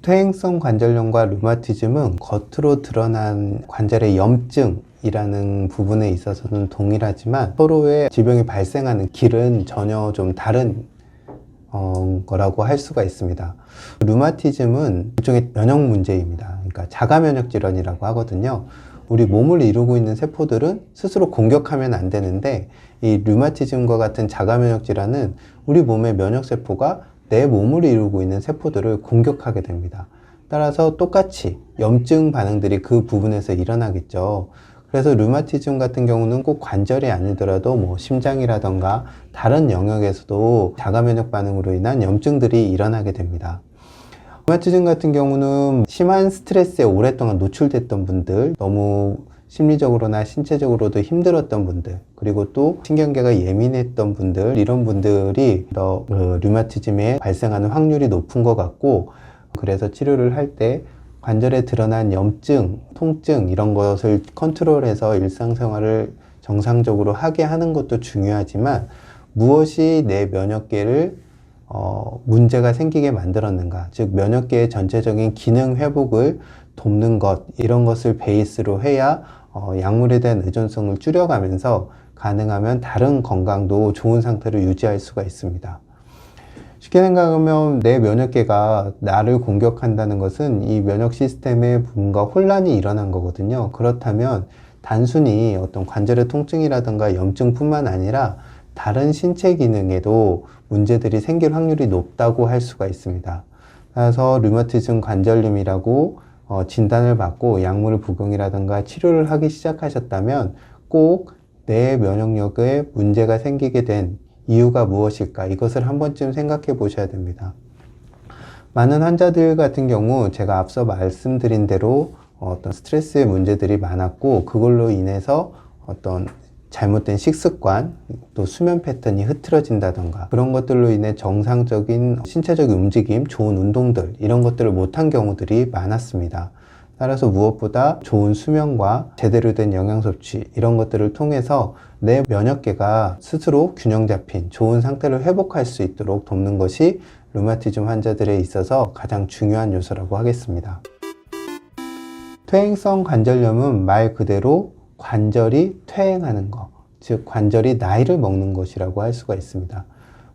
퇴행성 관절염과 류마티즘은 겉으로 드러난 관절의 염증이라는 부분에 있어서는 동일하지만 서로의 질병이 발생하는 길은 전혀 좀 다른 거라고 할 수가 있습니다. 류마티즘은 일종의 면역 문제입니다. 그러니까 자가 면역 질환이라고 하거든요. 우리 몸을 이루고 있는 세포들은 스스로 공격하면 안 되는데, 이 류마티즘과 같은 자가 면역 질환은 우리 몸의 면역 세포가 내 몸을 이루고 있는 세포들을 공격하게 됩니다. 따라서 똑같이 염증 반응들이 그 부분에서 일어나겠죠. 그래서 류마티즘 같은 경우는 꼭 관절이 아니더라도 뭐 심장이라던가 다른 영역에서도 자가 면역 반응으로 인한 염증들이 일어나게 됩니다. 류마티즘 같은 경우는 심한 스트레스에 오랫동안 노출됐던 분들, 너무 심리적으로나 신체적으로도 힘들었던 분들, 그리고 또 신경계가 예민했던 분들, 이런 분들이 더 류마티즘에 발생하는 확률이 높은 것 같고, 그래서 치료를 할 때 관절에 드러난 염증, 통증 이런 것을 컨트롤해서 일상생활을 정상적으로 하게 하는 것도 중요하지만, 무엇이 내 면역계를 문제가 생기게 만들었는가, 즉 면역계의 전체적인 기능 회복을 돕는 것, 이런 것을 베이스로 해야 약물에 대한 의존성을 줄여가면서 가능하면 다른 건강도 좋은 상태를 유지할 수가 있습니다. 쉽게 생각하면 내 면역계가 나를 공격한다는 것은 이 면역 시스템에 뭔가 혼란이 일어난 거거든요. 그렇다면 단순히 어떤 관절의 통증이라든가 염증뿐만 아니라 다른 신체 기능에도 문제들이 생길 확률이 높다고 할 수가 있습니다. 그래서 류마티즘 관절염이라고 진단을 받고 약물을 복용이라든가 치료를 하기 시작하셨다면 꼭 내 면역력에 문제가 생기게 된 이유가 무엇일까, 이것을 한 번쯤 생각해 보셔야 됩니다. 많은 환자들 같은 경우 제가 앞서 말씀드린 대로 어떤 스트레스의 문제들이 많았고, 그걸로 인해서 어떤 잘못된 식습관, 또 수면 패턴이 흐트러진다던가 그런 것들로 인해 정상적인 신체적 움직임, 좋은 운동들 이런 것들을 못한 경우들이 많았습니다. 따라서 무엇보다 좋은 수면과 제대로 된 영양 섭취 이런 것들을 통해서 내 면역계가 스스로 균형 잡힌 좋은 상태를 회복할 수 있도록 돕는 것이 류마티즘 환자들에 있어서 가장 중요한 요소라고 하겠습니다. 퇴행성 관절염은 말 그대로 관절이 퇴행하는 것, 즉 관절이 나이를 먹는 것이라고 할 수가 있습니다.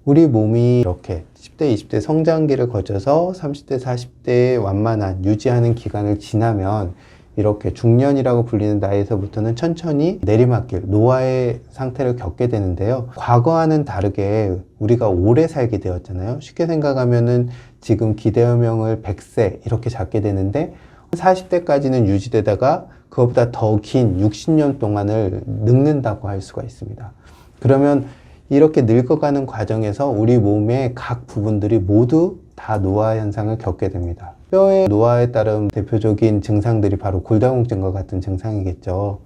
우리 몸이 이렇게 10대, 20대 성장기를 거쳐서 30대, 40대에 완만한 유지하는 기간을 지나면 이렇게 중년이라고 불리는 나이에서부터는 천천히 내리막길, 노화의 상태를 겪게 되는데요. 과거와는 다르게 우리가 오래 살게 되었잖아요. 쉽게 생각하면은 지금 기대壽명을 100세 이렇게 잡게 되는데 40대까지는 유지되다가 그것보다 더 긴 60년 동안을 늙는다고 할 수가 있습니다. 그러면 이렇게 늙어가는 과정에서 우리 몸의 각 부분들이 모두 다 노화 현상을 겪게 됩니다. 뼈의 노화에 따른 대표적인 증상들이 바로 골다공증과 같은 증상이겠죠.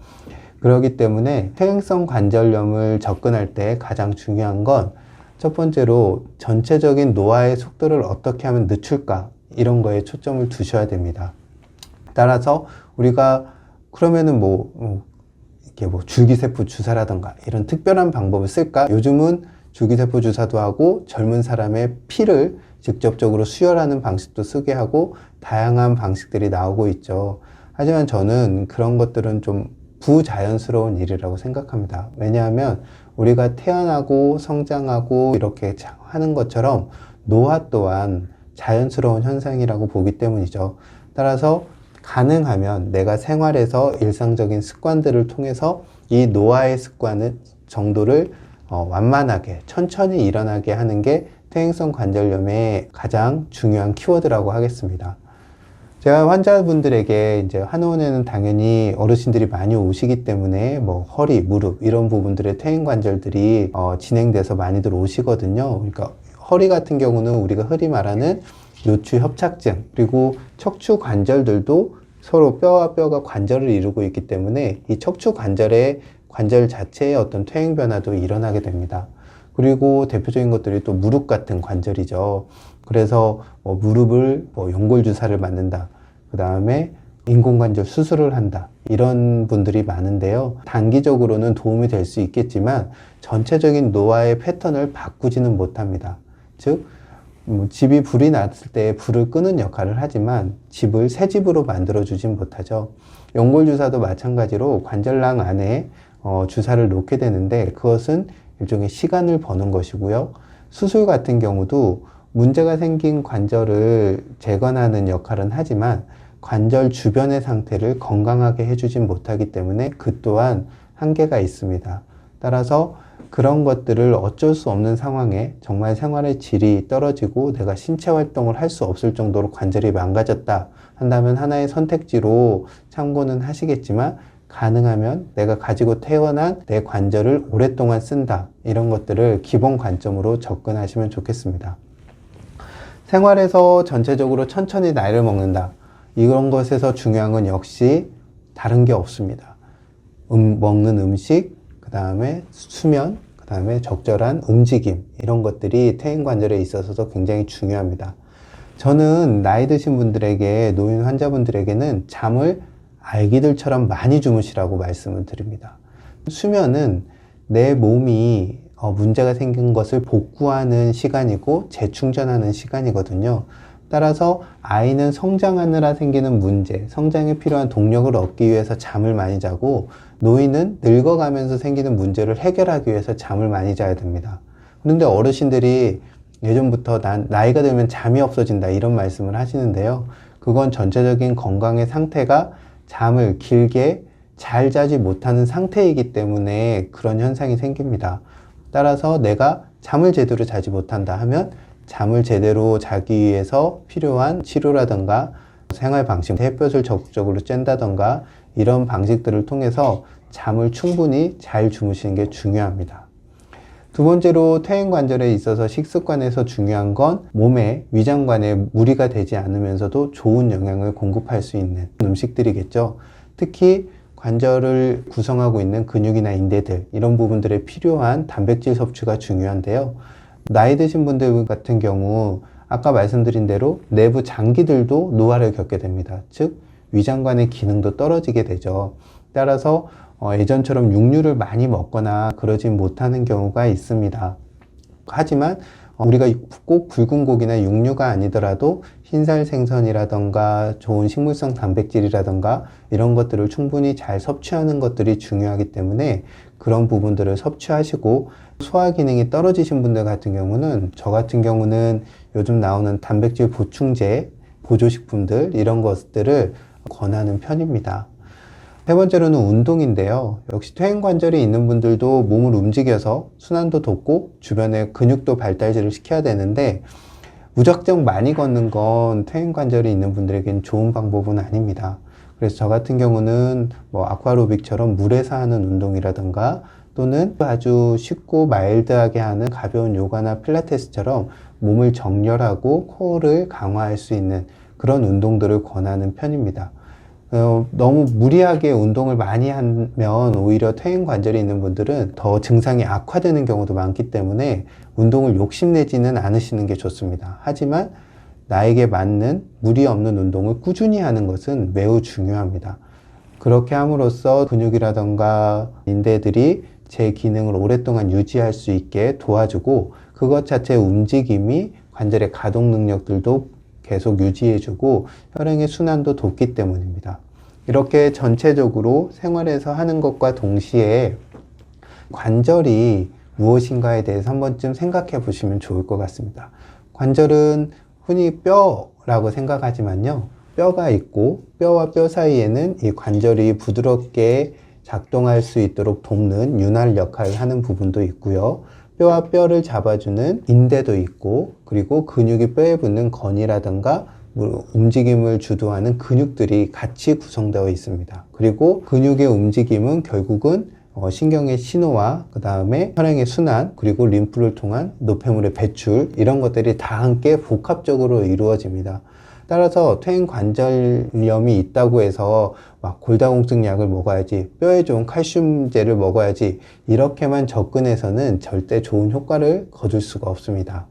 그렇기 때문에 퇴행성 관절염을 접근할 때 가장 중요한 건 첫 번째로 전체적인 노화의 속도를 어떻게 하면 늦출까, 이런 거에 초점을 두셔야 됩니다. 따라서 우리가 그러면은 이렇게 줄기세포 주사라던가 이런 특별한 방법을 쓸까? 요즘은 줄기세포 주사도 하고 젊은 사람의 피를 직접적으로 수혈하는 방식도 쓰게 하고 다양한 방식들이 나오고 있죠. 하지만 저는 그런 것들은 좀 부자연스러운 일이라고 생각합니다. 왜냐하면 우리가 태어나고 성장하고 이렇게 하는 것처럼 노화 또한 자연스러운 현상이라고 보기 때문이죠. 따라서 가능하면 내가 생활에서 일상적인 습관들을 통해서 이 노화의 습관의 정도를 완만하게 천천히 일어나게 하는 게 퇴행성 관절염의 가장 중요한 키워드라고 하겠습니다. 제가 환자분들에게 이제 한의원에는 당연히 어르신들이 많이 오시기 때문에 허리, 무릎 이런 부분들의 퇴행 관절들이 진행돼서 많이들 오시거든요. 그러니까 허리 같은 경우는 우리가 흔히 말하는 요추 협착증, 그리고 척추 관절들도 서로 뼈와 뼈가 관절을 이루고 있기 때문에 이 척추 관절의 관절 자체의 어떤 퇴행 변화도 일어나게 됩니다. 그리고 대표적인 것들이 또 무릎 같은 관절이죠. 그래서 무릎을 연골 주사를 맞는다, 그 다음에 인공관절 수술을 한다, 이런 분들이 많은데요. 단기적으로는 도움이 될 수 있겠지만 전체적인 노화의 패턴을 바꾸지는 못합니다. 즉 집이 불이 났을 때 불을 끄는 역할을 하지만 집을 새 집으로 만들어 주진 못하죠. 연골 주사도 마찬가지로 관절낭 안에 주사를 놓게 되는데 그것은 일종의 시간을 버는 것이고요. 수술 같은 경우도 문제가 생긴 관절을 재건하는 역할은 하지만 관절 주변의 상태를 건강하게 해주진 못하기 때문에 그 또한 한계가 있습니다. 따라서 그런 것들을 어쩔 수 없는 상황에 정말 생활의 질이 떨어지고 내가 신체 활동을 할 수 없을 정도로 관절이 망가졌다 한다면 하나의 선택지로 참고는 하시겠지만, 가능하면 내가 가지고 태어난 내 관절을 오랫동안 쓴다, 이런 것들을 기본 관점으로 접근하시면 좋겠습니다. 생활에서 전체적으로 천천히 나이를 먹는다, 이런 것에서 중요한 건 역시 다른 게 없습니다. 먹는 음식, 그 다음에 수면, 그 다음에 적절한 움직임, 이런 것들이 퇴행관절에 있어서도 굉장히 중요합니다. 저는 나이 드신 분들에게, 노인 환자분들에게는 잠을 아기들처럼 많이 주무시라고 말씀을 드립니다. 수면은 내 몸이 문제가 생긴 것을 복구하는 시간이고 재충전하는 시간이거든요. 따라서 아이는 성장하느라 생기는 문제, 성장에 필요한 동력을 얻기 위해서 잠을 많이 자고, 노인은 늙어가면서 생기는 문제를 해결하기 위해서 잠을 많이 자야 됩니다. 그런데 어르신들이 예전부터 나이가 들면 잠이 없어진다, 이런 말씀을 하시는데요. 그건 전체적인 건강의 상태가 잠을 길게 잘 자지 못하는 상태이기 때문에 그런 현상이 생깁니다. 따라서 내가 잠을 제대로 자지 못한다 하면 잠을 제대로 자기 위해서 필요한 치료라든가 생활 방식, 햇볕을 적극적으로 쬐다던가 이런 방식들을 통해서 잠을 충분히 잘 주무시는 게 중요합니다. 두 번째로 퇴행관절에 있어서 식습관에서 중요한 건 몸에 위장관에 무리가 되지 않으면서도 좋은 영양을 공급할 수 있는 음식들이겠죠. 특히 관절을 구성하고 있는 근육이나 인대들, 이런 부분들에 필요한 단백질 섭취가 중요한데요. 나이 드신 분들 같은 경우 아까 말씀드린 대로 내부 장기들도 노화를 겪게 됩니다. 즉 위장관의 기능도 떨어지게 되죠. 따라서 예전처럼 육류를 많이 먹거나 그러진 못하는 경우가 있습니다. 하지만 우리가 꼭 붉은 고기나 육류가 아니더라도 흰살 생선이라던가 좋은 식물성 단백질이라던가 이런 것들을 충분히 잘 섭취하는 것들이 중요하기 때문에 그런 부분들을 섭취하시고, 소화 기능이 떨어지신 분들 같은 경우는, 저 같은 경우는 요즘 나오는 단백질 보충제, 보조식품들, 이런 것들을 권하는 편입니다. 세 번째로는 운동인데요. 역시 퇴행관절이 있는 분들도 몸을 움직여서 순환도 돕고 주변의 근육도 발달을 시켜야 되는데, 무작정 많이 걷는 건 퇴행관절이 있는 분들에게는 좋은 방법은 아닙니다. 그래서 저 같은 경우는 아쿠아로빅처럼 물에서 하는 운동이라든가, 또는 아주 쉽고 마일드하게 하는 가벼운 요가나 필라테스처럼 몸을 정렬하고 코어를 강화할 수 있는 그런 운동들을 권하는 편입니다. 너무 무리하게 운동을 많이 하면 오히려 퇴행관절이 있는 분들은 더 증상이 악화되는 경우도 많기 때문에 운동을 욕심내지는 않으시는 게 좋습니다. 하지만 나에게 맞는 무리 없는 운동을 꾸준히 하는 것은 매우 중요합니다. 그렇게 함으로써 근육이라던가 인대들이 제 기능을 오랫동안 유지할 수 있게 도와주고, 그것 자체의 움직임이 관절의 가동 능력들도 계속 유지해주고 혈행의 순환도 돕기 때문입니다. 이렇게 전체적으로 생활에서 하는 것과 동시에 관절이 무엇인가에 대해서 한 번쯤 생각해 보시면 좋을 것 같습니다. 관절은 흔히 뼈라고 생각하지만요, 뼈가 있고 뼈와 뼈 사이에는 이 관절이 부드럽게 작동할 수 있도록 돕는 윤활 역할을 하는 부분도 있고요. 뼈와 뼈를 잡아주는 인대도 있고, 그리고 근육이 뼈에 붙는 건이라든가 움직임을 주도하는 근육들이 같이 구성되어 있습니다. 그리고 근육의 움직임은 결국은 신경의 신호와 그 다음에 혈행의 순환, 그리고 림프를 통한 노폐물의 배출, 이런 것들이 다 함께 복합적으로 이루어집니다. 따라서 퇴행관절염이 있다고 해서 골다공증 약을 먹어야지, 뼈에 좋은 칼슘제를 먹어야지, 이렇게만 접근해서는 절대 좋은 효과를 거둘 수가 없습니다.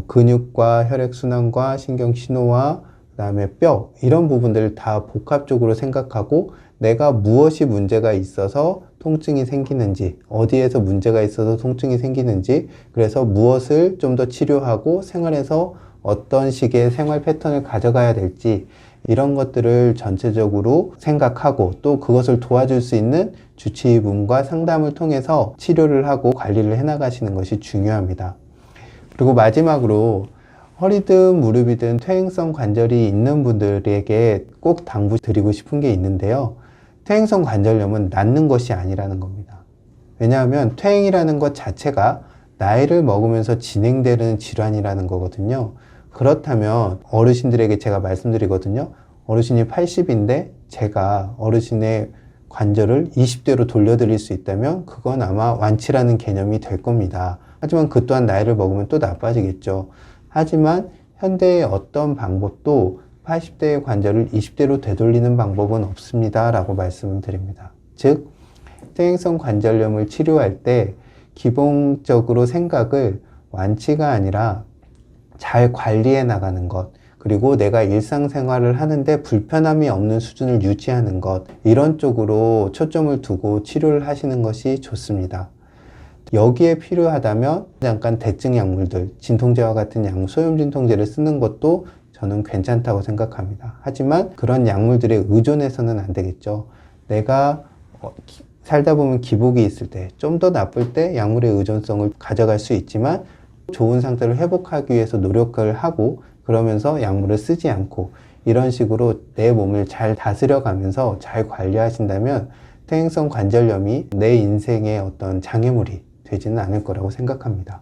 근육과 혈액순환과 신경신호와 그 다음에 뼈, 이런 부분들을 다 복합적으로 생각하고 내가 무엇이 문제가 있어서 통증이 생기는지, 어디에서 문제가 있어서 통증이 생기는지, 그래서 무엇을 좀 더 치료하고 생활에서 어떤 식의 생활 패턴을 가져가야 될지, 이런 것들을 전체적으로 생각하고 또 그것을 도와줄 수 있는 주치의분과 상담을 통해서 치료를 하고 관리를 해나가시는 것이 중요합니다. 그리고 마지막으로 허리든 무릎이든 퇴행성 관절이 있는 분들에게 꼭 당부드리고 싶은 게 있는데요. 퇴행성 관절염은 낫는 것이 아니라는 겁니다. 왜냐하면 퇴행이라는 것 자체가 나이를 먹으면서 진행되는 질환이라는 거거든요. 그렇다면 어르신들에게 제가 말씀드리거든요. 어르신이 80인데 제가 어르신의 관절을 20대로 돌려드릴 수 있다면 그건 아마 완치라는 개념이 될 겁니다. 하지만 그 또한 나이를 먹으면 또 나빠지겠죠. 하지만 현대의 어떤 방법도 80대의 관절을 20대로 되돌리는 방법은 없습니다 라고 말씀을 드립니다. 즉 퇴행성 관절염을 치료할 때 기본적으로 생각을 완치가 아니라 잘 관리해 나가는 것, 그리고 내가 일상생활을 하는데 불편함이 없는 수준을 유지하는 것, 이런 쪽으로 초점을 두고 치료를 하시는 것이 좋습니다. 여기에 필요하다면 잠깐 대증 약물들, 진통제와 같은 소염 진통제를 쓰는 것도 저는 괜찮다고 생각합니다. 하지만 그런 약물들에 의존해서는 안 되겠죠. 내가 살다 보면 기복이 있을 때, 좀 더 나쁠 때 약물의 의존성을 가져갈 수 있지만 좋은 상태를 회복하기 위해서 노력을 하고 그러면서 약물을 쓰지 않고 이런 식으로 내 몸을 잘 다스려 가면서 잘 관리하신다면 퇴행성 관절염이 내 인생의 어떤 장애물이 되지는 않을 거라고 생각합니다.